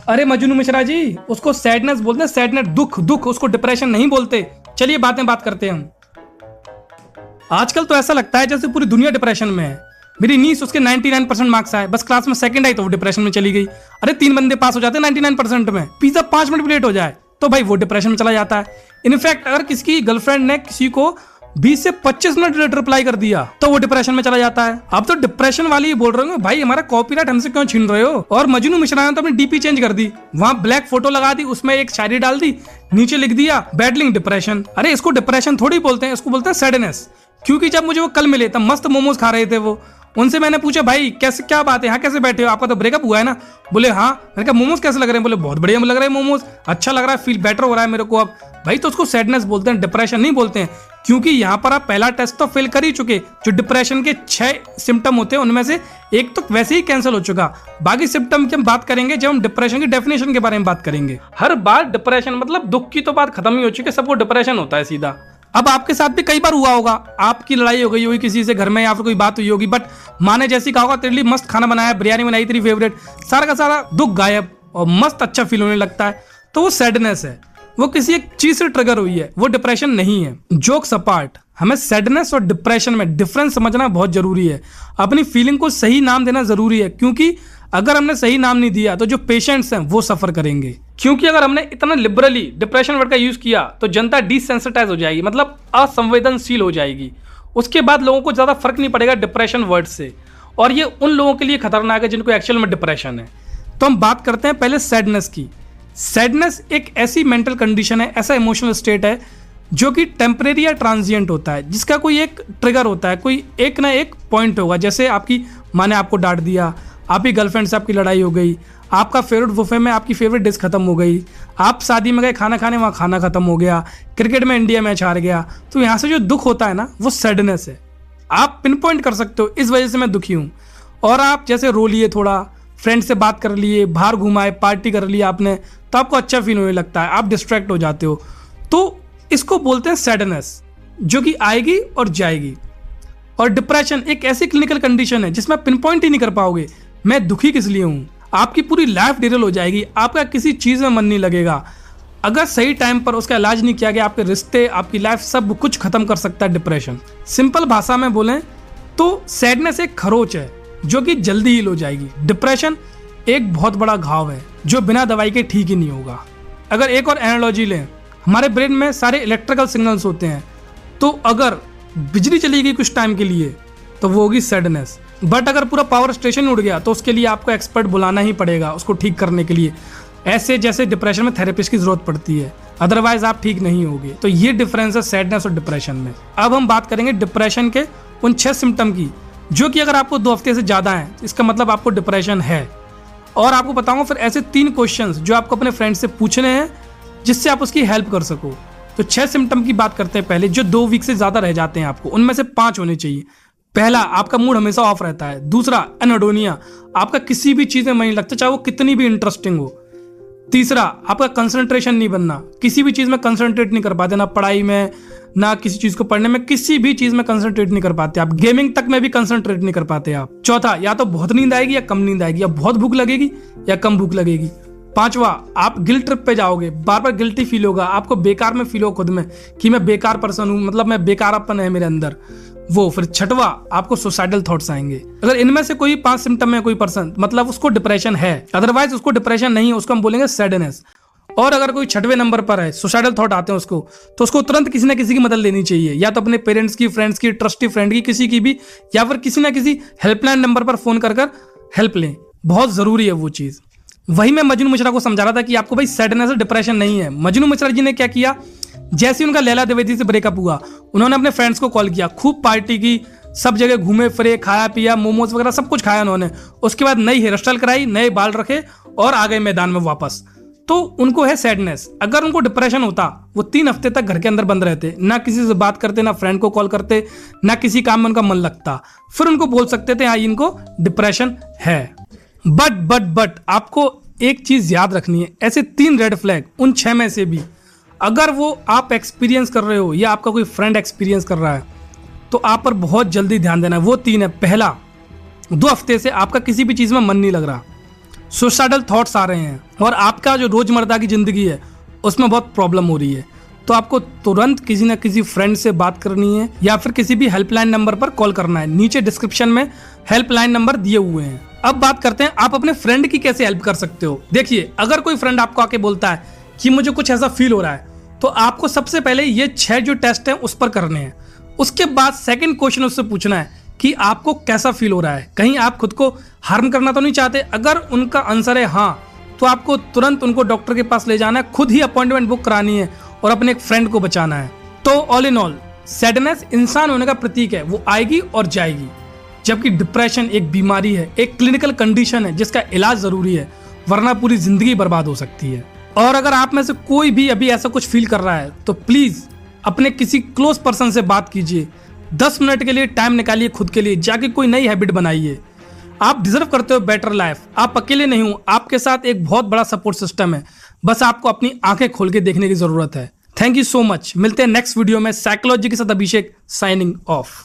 अरे मजनू मिश्रा जी, उसको सैडनेस बोलते हैं, सैडनेस, दुख दुख, उसको डिप्रेशन नहीं बोलते। चलिए बात करते हैं हम। आजकल तो ऐसा लगता है जैसे पूरी दुनिया डिप्रेशन में है। मेरी नीस, उसके 99% मार्क्स आए, बस क्लास में सेकंड आई तो वो डिप्रेशन में चली गई। अरे 3 बंदे पास हो जाते हैं 99% में, पिज्जा 5 मिनट लेट हो जाए तो भाई वो डिप्रेशन में चला जाता है। इनफैक्ट अगर किसी की गर्लफ्रेंड ने किसी को 20 से 25 मिनट लेट रिप्लाई कर दिया तो वो डिप्रेशन में चला जाता है। अब तो डिप्रेशन वाली ही बोल रहे हो भाई हमारा कॉपीराइट हमसे क्यों छीन रहे हो। और मजनू मिश्रा ने तो अपनी डीपी चेंज कर दी, वहां ब्लैक फोटो लगा दी, उसमें एक शायरी डाल दी, नीचे लिख दिया बैडलिंग डिप्रेशन। अरे इसको डिप्रेशन थोड़ी बोलते हैं, इसको बोलते हैं सैडनेस। क्योंकि जब मुझे वो कल मिले तब मस्त मोमोज खा रहे थे वो, उनसे मैंने पूछा भाई कैसे, क्या बात है, यहाँ कैसे बैठे हो, आपका तो ब्रेकअप हुआ है ना। बोले हाँ। मैंने कहा मोमोज कैसे लग रहे हैं, बोले बहुत बढ़िया लग रहे हैं मोमोज, अच्छा लग रहा है, फील बेटर हो रहा है मेरे को अब। भाई तो उसको सैडनेस बोलते हैं, डिप्रेशन नहीं बोलते हैं। क्योंकि यहाँ पर आप पहला टेस्ट तो फेल कर ही चुके। जो डिप्रेशन के 6 सिम्टम होते हैं उनमें से एक तो वैसे ही कैंसिल हो चुका। बाकी सिम्टम की हम बात करेंगे जब हम डिप्रेशन की डेफिनेशन के बारे में बात करेंगे। हर बार डिप्रेशन मतलब दुख की तो बात खत्म ही हो चुकी है, सबको डिप्रेशन होता है सीधा। अब आपके साथ भी कई बार हुआ होगा, आपकी लड़ाई हो गई होगी किसी से घर में या फिर कोई बात हुई होगी, बट माँ ने जैसी कहा होगा तेरे लिए मस्त खाना बनाया, बिरयानी बनाई तेरी फेवरेट, सारा का सारा दुख गायब और मस्त अच्छा फील होने लगता है, तो वो सैडनेस है। वो किसी एक चीज से ट्रिगर हुई है, वो डिप्रेशन नहीं है। जोक्स अपार्ट, हमें सैडनेस और डिप्रेशन में डिफरेंस समझना बहुत जरूरी है। अपनी फीलिंग को सही नाम देना जरूरी है, क्योंकि अगर हमने सही नाम नहीं दिया तो जो पेशेंट्स हैं वो सफर करेंगे। क्योंकि अगर हमने इतना लिबरली डिप्रेशन वर्ड का यूज किया तो जनता डिसेंसिटाइज हो जाएगी, मतलब असंवेदनशील हो जाएगी। उसके बाद लोगों को ज्यादा फर्क नहीं पड़ेगा डिप्रेशन वर्ड से, और ये उन लोगों के लिए खतरनाक है जिनको एक्चुअल में डिप्रेशन है। तो हम बात करते हैं पहले सैडनेस की। सैडनेस एक ऐसी मेंटल कंडीशन है, ऐसा इमोशनल स्टेट है जो कि टेम्परेरी या ट्रांजिएंट होता है, जिसका कोई एक ट्रिगर होता है, कोई एक ना एक पॉइंट होगा। जैसे आपकी माँ ने आपको डांट दिया, आपकी गर्लफ्रेंड से आपकी लड़ाई हो गई, आपका फेवरेट बुफे में आपकी फेवरेट डिश खत्म हो गई, आप शादी में गए खाना खाने, वहाँ खाना खत्म हो गया, क्रिकेट में इंडिया मैच हार गया, तो यहाँ से जो दुख होता है ना वो सैडनेस है। आप पिन पॉइंट कर सकते हो इस वजह से मैं दुखी हूँ। और आप जैसे रो लिए, थोड़ा फ्रेंड से बात कर लिए, बाहर घुमाए, पार्टी कर लिया आपने, तो आपको अच्छा फील होने लगता है, आप डिस्ट्रैक्ट हो जाते हो, तो इसको बोलते हैं सैडनेस, जो कि आएगी और जाएगी। और डिप्रेशन एक ऐसी क्लिनिकल कंडीशन है जिसमें पिन पॉइंट ही नहीं कर पाओगे मैं दुखी किस लिए हूँ। आपकी पूरी लाइफ डिरेल हो जाएगी, आपका किसी चीज़ में मन नहीं लगेगा। अगर सही टाइम पर उसका इलाज नहीं किया गया, आपके रिश्ते, आपकी लाइफ, सब कुछ खत्म कर सकता है डिप्रेशन। सिंपल भाषा में बोलें तो सैडनेस एक खरोच है जो कि जल्दी हील हो जाएगी। डिप्रेशन एक बहुत बड़ा घाव है जो बिना दवाई के ठीक ही नहीं होगा। अगर एक और एनालॉजी लें, हमारे ब्रेन में सारे इलेक्ट्रिकल सिग्नल्स होते हैं, तो अगर बिजली चली गई कुछ टाइम के लिए तो वो होगी सैडनेस। बट अगर पूरा पावर स्टेशन उड़ गया तो उसके लिए आपको एक्सपर्ट बुलाना ही पड़ेगा उसको ठीक करने के लिए। ऐसे जैसे डिप्रेशन में थेरेपिस्ट की जरूरत पड़ती है, अदरवाइज आप ठीक नहीं होगे। तो ये डिफरेंस है सैडनेस और डिप्रेशन में। अब हम बात करेंगे डिप्रेशन के उन 6 सिम्टम की, जो कि अगर आपको 2 हफ्ते से ज़्यादा है इसका मतलब आपको डिप्रेशन है। और आपको बताऊंगा फिर ऐसे 3 क्वेश्चंस जो आपको अपने फ्रेंड से पूछने हैं जिससे आप उसकी हेल्प कर सको। तो 6 सिम्टम की बात करते हैं पहले, जो 2 वीक से ज़्यादा रह जाते हैं आपको, उनमें से 5 होने चाहिए। पहला, आपका मूड हमेशा ऑफ रहता है। दूसरा, एनोडोनिया, आपका किसी भी चीज़ में मन नहीं लगता, चाहे वो कितनी भी इंटरेस्टिंग हो। तीसरा, आपका कंसंट्रेशन नहीं बनना, किसी भी चीज़ में कंसंट्रेट नहीं कर पाते, ना पढ़ाई में, ना किसी चीज़ को पढ़ने में, किसी भी चीज़ में कंसंट्रेट नहीं कर पाते आप। गेमिंग तक में भी कंसंट्रेट नहीं कर पाते आप। चौथा, या तो बहुत नींद आएगी या कम नींद आएगी, या बहुत भूख लगेगी या कम भूख लगेगी। पांचवा, आप गिल्ट ट्रिप पे जाओगे, बार बार गिल्टी फील होगा, आपको बेकार में फील हो खुद में कि मैं बेकार पर्सन हूँ, मतलब मैं बेकारपन है मेरे अंदर वो। फिर छठवा, आपको सुसाइडल थॉट्स आएंगे। अगर इनमें से कोई 5 सिम्टम है कोई पर्सन, मतलब उसको डिप्रेशन है, अदरवाइज उसको डिप्रेशन नहीं है, उसको हम बोलेंगे सैडनेस। और अगर कोई 6वें नंबर पर है, सुसाइडल थॉट आते हैं उसको, तो उसको तुरंत किसी ना किसी की मदद लेनी चाहिए, या तो अपने पेरेंट्स की, फ्रेंड्स की, ट्रस्टी फ्रेंड की, किसी की भी, या फिर किसी ना किसी हेल्पलाइन नंबर पर फोन कर हेल्प लें, बहुत जरूरी है वो चीज़। वही मैं मजनू मिश्रा को समझा रहा था कि आपको भाई सैडनेस और डिप्रेशन नहीं है। मजनू मिश्रा जी ने क्या किया, जैसे उनका लैला द्विवेदी से ब्रेकअप हुआ, उन्होंने अपने फ्रेंड्स को कॉल किया, खूब पार्टी की, सब जगह घूमे फिरे, खाया पिया, मोमोज वगैरह सब कुछ खाया उन्होंने। उसके बाद नई हेयर स्टाइल कराई, नए बाल रखे और आ गए मैदान में वापस। तो उनको है सैडनेस। अगर उनको डिप्रेशन होता, वो 3 हफ्ते तक घर के अंदर बंद रहते, ना किसी से बात करते, ना फ्रेंड को कॉल करते, ना किसी काम में उनका मन लगता, फिर उनको बोल सकते थे हाँ इनको डिप्रेशन है। बट आपको एक चीज याद रखनी है, ऐसे 3 रेड फ्लैग उन 6 में से भी अगर वो आप एक्सपीरियंस कर रहे हो या आपका कोई फ्रेंड एक्सपीरियंस कर रहा है तो आप पर बहुत जल्दी ध्यान देना है। वो 3 है। पहला, 2 हफ्ते से आपका किसी भी चीज में मन नहीं लग रहा। सुसाइडल थॉट्स आ रहे हैं और आपका जो रोजमर्रा की जिंदगी है उसमें बहुत प्रॉब्लम हो रही है, तो आपको तुरंत किसी ना किसी फ्रेंड से बात करनी है या फिर किसी भी हेल्पलाइन नंबर पर कॉल करना है। नीचे डिस्क्रिप्शन में हेल्पलाइन नंबर दिए हुए हैं। अब बात करते हैं आप अपने फ्रेंड की कैसे हेल्प कर सकते हो। देखिए, अगर कोई फ्रेंड आपको आके बोलता है कि मुझे कुछ ऐसा फील हो रहा है, तो आपको सबसे पहले ये 6 जो टेस्ट हैं उस पर करने हैं। उसके बाद सेकंड क्वेश्चन उससे पूछना है कि आपको कैसा फील हो रहा है, कहीं आप खुद को हार्म करना तो नहीं चाहते। अगर उनका आंसर है हाँ, तो आपको तुरंत उनको डॉक्टर के पास ले जाना है, खुद ही अपॉइंटमेंट बुक करानी है और अपने एक फ्रेंड को बचाना है। तो ऑल इन ऑल, सैडनेस इंसान होने का प्रतीक है, वो आएगी और जाएगी, जबकि डिप्रेशन एक बीमारी है, एक क्लिनिकल कंडीशन है जिसका इलाज जरूरी है, वरना पूरी जिंदगी बर्बाद हो सकती है। और अगर आप में से कोई भी अभी ऐसा कुछ फील कर रहा है तो प्लीज अपने किसी क्लोज पर्सन से बात कीजिए। 10 मिनट के लिए टाइम निकालिए खुद के लिए, जाके कोई नई हैबिट बनाइए। आप डिजर्व करते हो बेटर लाइफ। आप अकेले नहीं हो, आपके साथ एक बहुत बड़ा सपोर्ट सिस्टम है, बस आपको अपनी आंखें खोल के देखने की जरूरत है। Thank you so much. मिलते हैं नेक्स्ट वीडियो में। साइकोलॉजी के साथ अभिषेक, साइनिंग ऑफ।